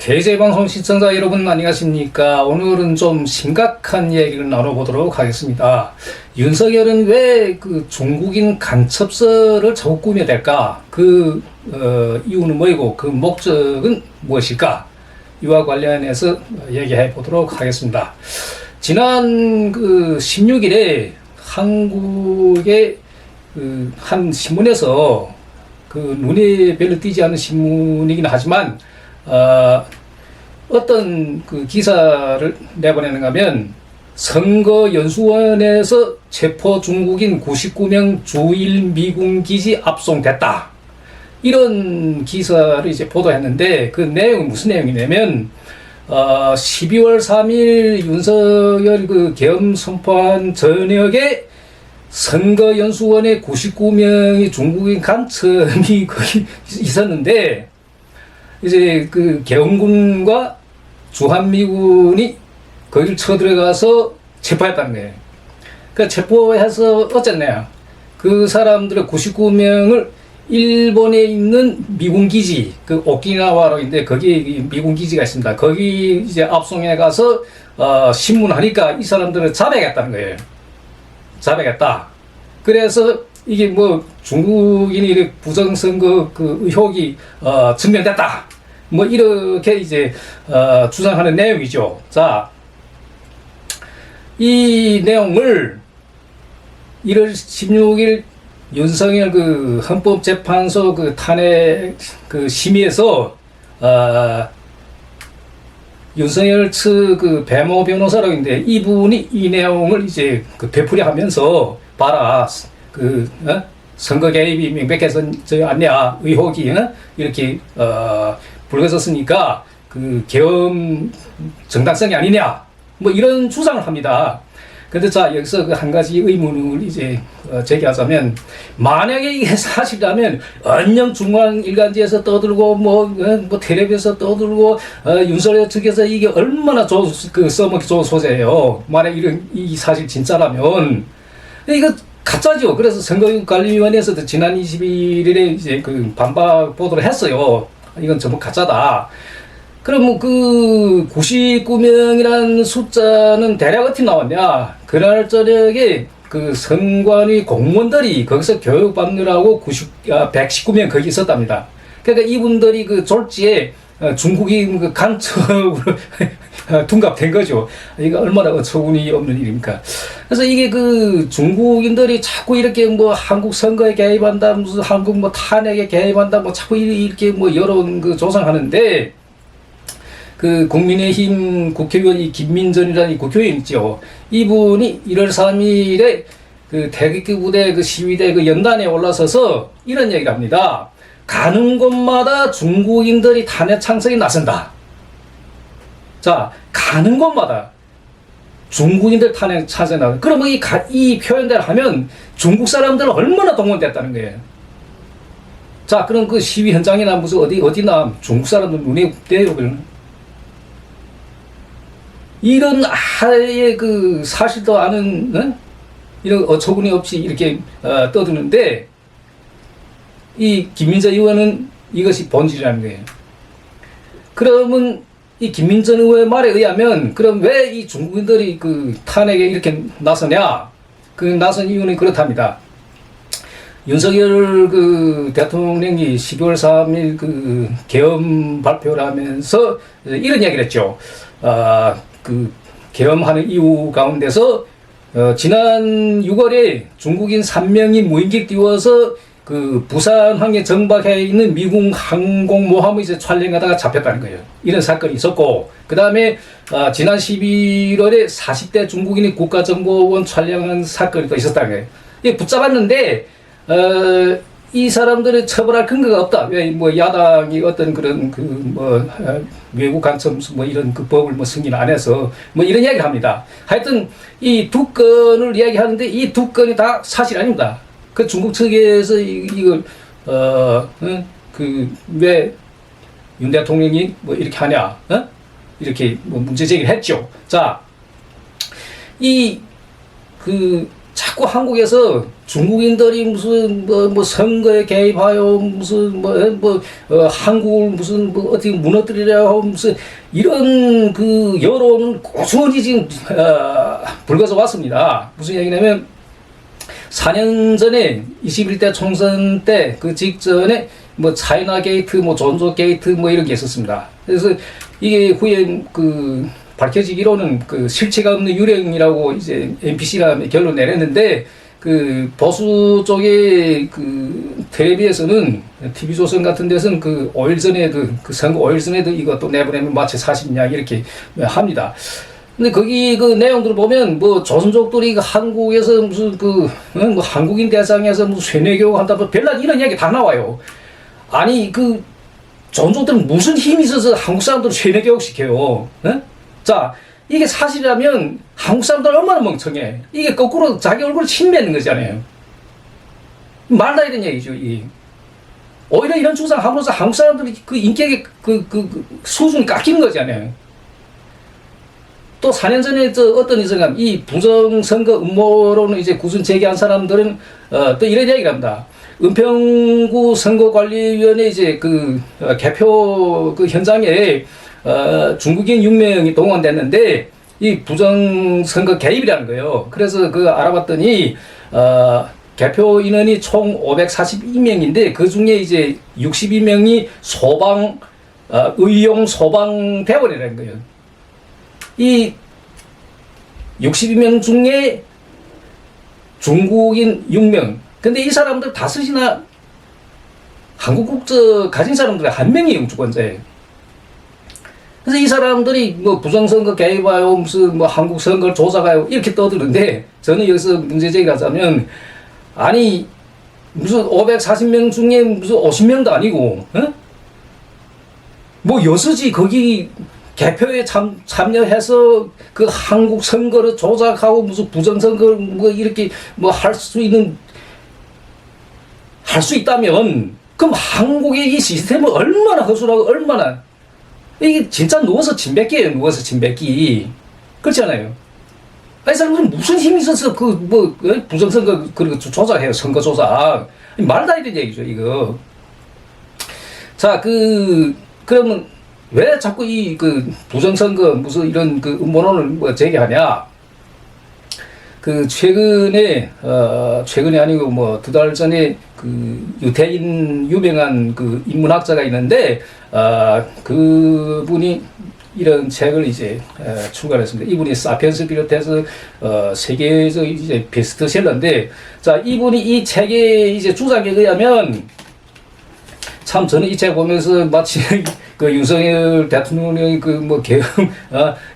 대제방송 시청자 여러분 안녕하십니까. 오늘은 좀 심각한 얘기를 나눠보도록 하겠습니다. 윤석열은 왜 그 중국인 간첩설을 자꾸 꾸며댈까? 이유는 뭐이고 그 목적은 무엇일까? 이와 관련해서 얘기해 보도록 하겠습니다. 지난 16일에 한국의 한 신문에서 눈에 별로 띄지 않은 신문이긴 하지만 어떤 기사를 내보내는가 하면 선거연수원에서 체포 중국인 99명 주일 미군 기지 압송됐다. 이런 기사를 이제 보도했는데 그 내용은 무슨 내용이냐면 12월 3일 윤석열 계엄 선포한 저녁에 선거연수원에 99명의 중국인 간첩이 거기 있었는데 이제 계엄군과 주한미군이 거기를 쳐들어가서 체포했다는 거예요. 체포해서 어쨌나요? 그 사람들의 99명을 일본에 있는 미군 기지, 오키나와로인데 거기 미군 기지가 있습니다. 거기 이제 압송해 가서 신문하니까 이 사람들을 잡아야겠다는 거예요. 잡아야겠다. 그래서 이게 중국인이 부정선거 의혹이 증명됐다. 이렇게 이제 주장하는 내용이죠. 자, 이 내용을 1월 16일 윤석열 헌법재판소 탄핵 심의에서 윤석열 측 배모 변호사라고 있는데 이분이 이 내용을 이제 되풀이하면서 봐라. 선거 개입이 명백해서지 않냐, 의혹이 이렇게 불거졌으니까 계엄 정당성이 아니냐, 이런 주장을 합니다. 근데 자, 여기서 한 가지 의문을 이제 제기하자면, 만약에 이게 사실이라면 언영 중앙일간지에서 떠들고 텔레비에서 떠들고 윤석열 측에서 이게 얼마나 써먹기 좋은 소재예요. 만약 이 사실 진짜라면 이거 가짜죠. 그래서 선거관리위원회에서도 지난 21일에 이제 반박 보도를 했어요. 이건 전부 가짜다. 그럼 99명이라는 숫자는 대략 어떻게 나왔냐? 그날 저녁에 선관위 공무원들이 거기서 교육받느라고 119명 거기 있었답니다. 그러니까 이분들이 졸지에 중국인 간첩으로 둔갑된 거죠. 이거 얼마나 어처구니 없는 일입니까? 그래서 이게 중국인들이 자꾸 이렇게 한국 선거에 개입한다, 무슨 한국 탄핵에 개입한다, 자꾸 이렇게 여론 조장하는데, 국민의힘 국회의원 김민전이라는 국회의원 있죠. 이분이 1월 3일에 태극기 부대 시위대 연단에 올라서서 이런 얘기를 합니다. 가는 곳마다 중국인들이 탄핵 창성에 나선다. 자, 가는 곳마다 중국인들 탄핵 창성에 나선다. 그러면 이 표현대로 하면 중국 사람들은 얼마나 동원됐다는 거예요. 자, 그럼 시위 현장이나 무슨 어디나 중국 사람들 눈에 띄어요, 그러면. 이런 아예 사실도 아는, 이런 어처구니 없이 이렇게 떠드는데, 이 김민전 의원은 이것이 본질이라는 거예요. 그러면 이 김민전 의원의 말에 의하면, 그럼 왜 이 중국인들이 탄핵에 이렇게 나서냐? 나선 이유는 그렇답니다. 윤석열 대통령이 12월 3일 계엄 발표를 하면서 이런 이야기를 했죠. 계엄하는 이유 가운데서 지난 6월에 중국인 3명이 무인기를 띄워서 부산항에 정박해 있는 미국 항공모함을 이제 촬영하다가 잡혔다는 거예요. 이런 사건이 있었고, 그 다음에 지난 11월에 40대 중국인이 국가정보원 촬영한 사건이 또 있었다는 거예요. 이게 붙잡았는데 이 사람들을 처벌할 근거가 없다. 왜 야당이 어떤 그런 외국 간첩 이런 법을 승인 안 해서 이런 이야기를 합니다. 하여튼 이 두 건을 이야기하는데 이 두 건이 다 사실 아닙니다. 중국 측에서 이걸 왜 윤 대통령이 이렇게 하냐, 이렇게 문제 제기를 했죠. 자, 자꾸 한국에서 중국인들이 무슨 뭐 선거에 개입하여 무슨 한국을 무슨 어떻게 무너뜨리려고 무슨 이런 그 여론은 고스란히 지금 불거져 왔습니다. 무슨 얘기냐면 4년 전에 21대 총선 때 그 직전에 뭐 차이나 게이트, 뭐 존조 게이트 뭐 이런 게 있었습니다. 그래서 이게 후에 그 밝혀지기로는 그 실체가 없는 유령이라고 이제 NPC가 결론 내렸는데 그 보수 쪽의 그 텔레비에서는 TV조선 같은 데서는 그 5일 전에도 그 선거 5일 전에도 이것도 내보내면 마치 사실이냐 이렇게 합니다. 근데 거기 그 내용들을 보면 뭐 조선족들이 그 한국에서 무슨 뭐 한국인 대상에서 무슨 쇠뇌교육 한다 뭐 별난 이런 이야기 다 나와요. 아니 그 조선족들은 무슨 힘이 있어서 한국 사람들을 쇠뇌교육 시켜요? 자, 이게 사실이라면 한국 사람들 얼마나 멍청해. 이게 거꾸로 자기 얼굴을 침뱉는 거잖아요. 말도 안 되는 얘기죠. 오히려 이런 주장 함으로써 한국 사람들이 그 인격의 그 수준이 깎이는 거잖아요. 또 4년 전에 어떤 이성감, 이 부정선거 음모론을 이제 구순 제기한 사람들은 또 이런 얘기를 합니다. 은평구 선거관리위원회 이제 개표 현장에 중국인 6명이 동원됐는데 이 부정선거 개입이라는 거예요. 그래서 알아봤더니 개표 인원이 총 542명인데 그 중에 이제 62명이 의용 소방 대원이라는 거예요. 이 62명 중에 중국인 6명. 근데 이 사람들 다섯이나 한국 국적 가진 사람들의 한 명이 영주권자예요. 그래서 이 사람들이 뭐 부정선거 개입하여 무슨 뭐 한국 선거를 조작하여 이렇게 떠드는데 저는 여기서 문제제기를 하자면 아니 무슨 540명 중에 무슨 50명도 아니고 뭐 여서지 거기 개표에 참여해서 그 한국 선거를 조작하고 무슨 부정선거를 뭐 이렇게 뭐 할 수 있다면 그럼 한국의 이 시스템을 얼마나 허술하고 얼마나 이게 진짜 누워서 침뱉기예요. 누워서 침뱉기. 그렇잖아요. 이 사람들은 무슨 힘이 있어서 부정선거 그리고 조작해요. 선거 조작. 말도 안 되는 얘기죠. 이거. 자, 그러면 왜 자꾸 부정선거 무슨 이런 음모론을 제기하냐? 최근에 아니고 뭐 2달 전에 유태인 유명한 인문학자가 있는데, 그분이 이런 책을 이제, 출간했습니다. 이분이 사피엔스 비롯해서, 세계에서 이제 베스트셀러인데, 자, 이분이 이 책의 이제 주장에 의하면, 참 저는 이 책 보면서 마치 윤석열 대통령의 계엄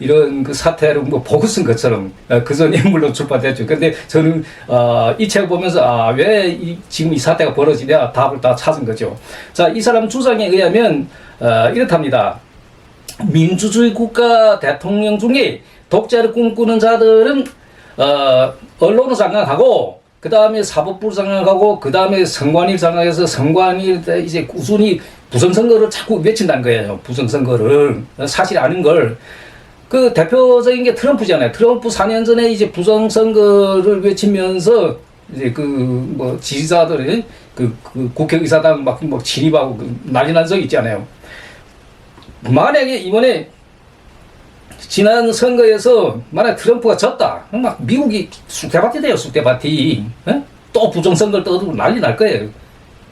이런 사태를 보고 쓴 것처럼 그 전에 물론 출판됐죠. 근데 저는 이 책 보면서 왜 지금 이 사태가 벌어지냐 답을 다 찾은 거죠. 자, 이 사람 주장에 의하면 이렇답니다. 민주주의 국가 대통령 중에 독재를 꿈꾸는 자들은 언론을 장악하고 그 다음에 사법부를 장악하고 그 다음에 선관위를 장악해서 선관위 이제 꾸준히 부정선거를 자꾸 외친다는 거예요. 부정선거를 사실 아닌 걸. 대표적인 게 트럼프잖아요. 트럼프 4년 전에 이제 부정선거를 외치면서 이제 지지자들이 국회의사당 막 진입하고 난리 난 적 있잖아요. 만약에 이번에 지난 선거에서 만약 트럼프가 졌다. 막 미국이 쑥대밭이 돼요. 쑥대밭이. 또 부정선거를 떠들고 난리 날 거예요.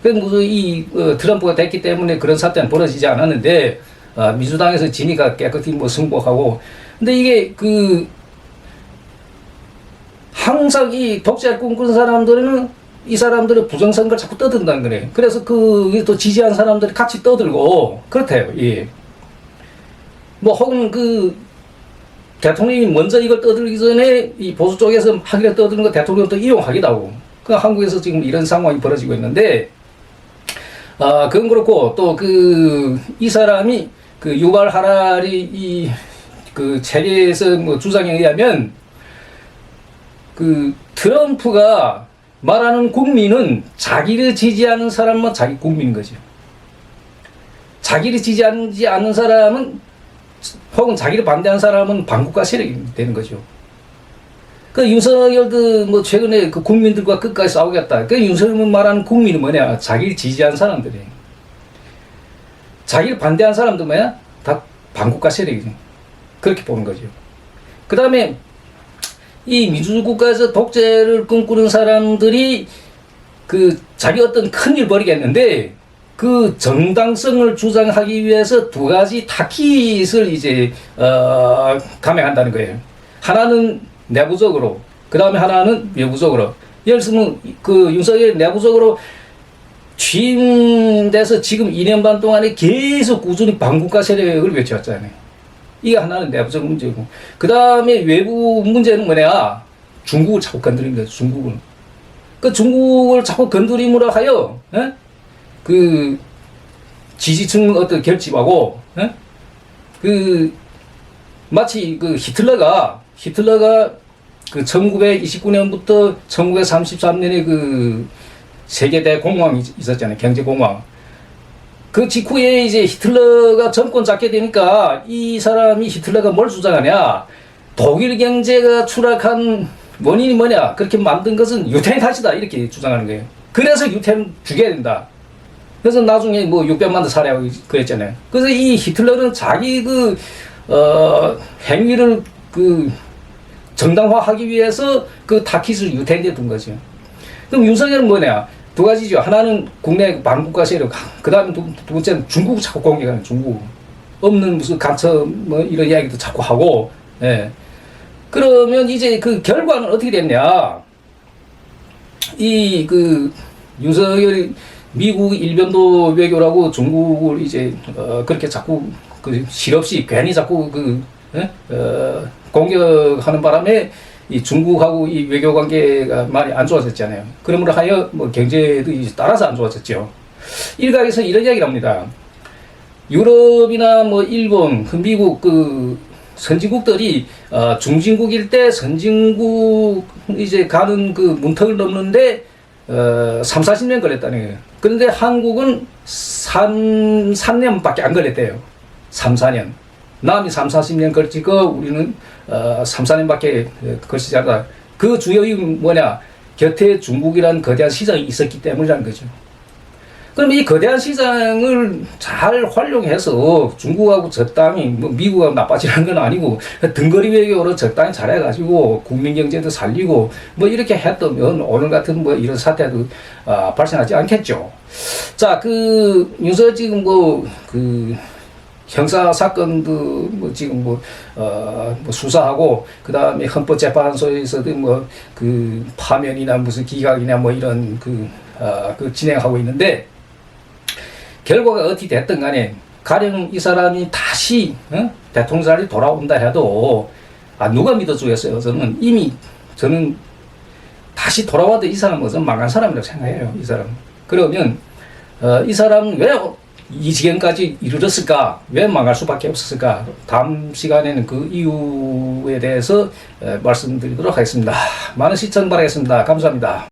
트럼프가 됐기 때문에 그런 사태는 벌어지지 않았는데 민주당에서 지니까 깨끗이 승복하고. 근데 이게 항상 이 독재를 꿈꾸는 사람들은 이 사람들은 부정선거를 자꾸 떠든다는 거래요. 그래서 또 지지한 사람들이 같이 떠들고 그렇대요. 예. 혹은 대통령이 먼저 이걸 떠들기 전에 이 보수 쪽에서 하기를 떠드는 거 대통령도 이용하기도 하고. 한국에서 지금 이런 상황이 벌어지고 있는데, 그건 그렇고, 또 이 사람이 유발 하라리 책에서 주장에 의하면, 트럼프가 말하는 국민은 자기를 지지하는 사람만 자기 국민인 거죠. 자기를 지지하지 않는 사람은 혹은 자기를 반대하는 사람은 반국가 세력이 되는 거죠. 그 윤석열도 뭐 최근에 그 국민들과 끝까지 싸우겠다. 그 윤석열 말하는 국민이 뭐냐? 자기를 지지한 사람들이. 자기를 반대한 사람도 뭐야? 다 반국가 세력이지. 그렇게 보는 거죠. 그 다음에 이 민주주의국가에서 독재를 꿈꾸는 사람들이 그 자기 어떤 큰일 벌이겠는데 그 정당성을 주장하기 위해서 두 가지 타깃을 이제 감행한다는 거예요. 하나는 내부적으로, 그 다음에 하나는 외부적으로. 예를 들면 그 윤석열이 내부적으로 취임돼서 지금 2년 반 동안에 계속 꾸준히 반국가 세력을 외쳐왔잖아요. 이게 하나는 내부적 문제고. 그 다음에 외부 문제는 뭐냐? 중국을 자꾸 건드린 거죠, 중국을. 그 중국을 자꾸 건드림으로 하여, 에? 그 지지층 어떤 결집하고, 에? 그 마치 그 히틀러가 그 1929년부터 1933년에 그 세계 대공황이 있었잖아요, 경제공황. 그 직후에 이제 히틀러가 정권 잡게 되니까 이 사람이 히틀러가 뭘 주장하냐? 독일 경제가 추락한 원인이 뭐냐? 그렇게 만든 것은 유태인 탓이다. 이렇게 주장하는 거예요. 그래서 유태인 죽여야 된다. 그래서 나중에 뭐 600만 대 살해하고 그랬잖아요. 그래서 이 히틀러는 자기 행위를 정당화하기 위해서 그 타깃을 유태인에 둔 거죠. 그럼 윤석열은 뭐냐? 두 가지죠. 하나는 국내 반국가 세력, 그 다음에 두 번째는 중국 자꾸 공격하는 중국. 없는 무슨 간첩 뭐 이런 이야기도 자꾸 하고, 예. 그러면 이제 그 결과는 어떻게 됐냐? 윤석열이 미국 일변도 외교라고 중국을 이제, 그렇게 자꾸 실없이 괜히 자꾸 공격하는 바람에 이 중국하고 이 외교 관계가 많이 안 좋아졌잖아요. 그러므로 하여 뭐 경제도 따라서 안 좋아졌죠. 일각에서 이런 이야기를 합니다. 유럽이나 뭐 일본, 미국 선진국들이 중진국일 때 선진국 이제 가는 그 문턱을 넘는데 30-40년 걸렸다는 거예요. 그런데 한국은 3-4년밖에 안 걸렸대요. 3-4년. 남이 30-40년 걸치고 우리는 3-4년밖에 걸치지 않았다. 그 주요 이유는 뭐냐? 곁에 중국이라는 거대한 시장이 있었기 때문이라는 거죠. 그럼 이 거대한 시장을 잘 활용해서 중국하고 적당히, 뭐 미국하고 나빠지는 건 아니고 등거리 외교로 적당히 잘해가지고 국민 경제도 살리고 뭐 이렇게 했다면 오늘 같은 뭐 이런 사태도 발생하지 않겠죠. 자, 윤석열 지금 형사 사건도 뭐 지금 뭐 수사하고 그 다음에 헌법재판소에서도 파면이나 무슨 기각이나 뭐 이런 진행하고 있는데 결과가 어떻게 됐든 간에 가령 이 사람이 다시 대통령 자리에 돌아온다 해도 누가 믿어주겠어요. 저는 다시 돌아와도 이 사람은 망한 사람이라고 생각해요. 이 사람. 그러면 이 사람은 왜 이 지경까지 이르렀을까? 왜 망할 수밖에 없었을까? 다음 시간에는 그 이유에 대해서 말씀드리도록 하겠습니다. 많은 시청 바라겠습니다. 감사합니다.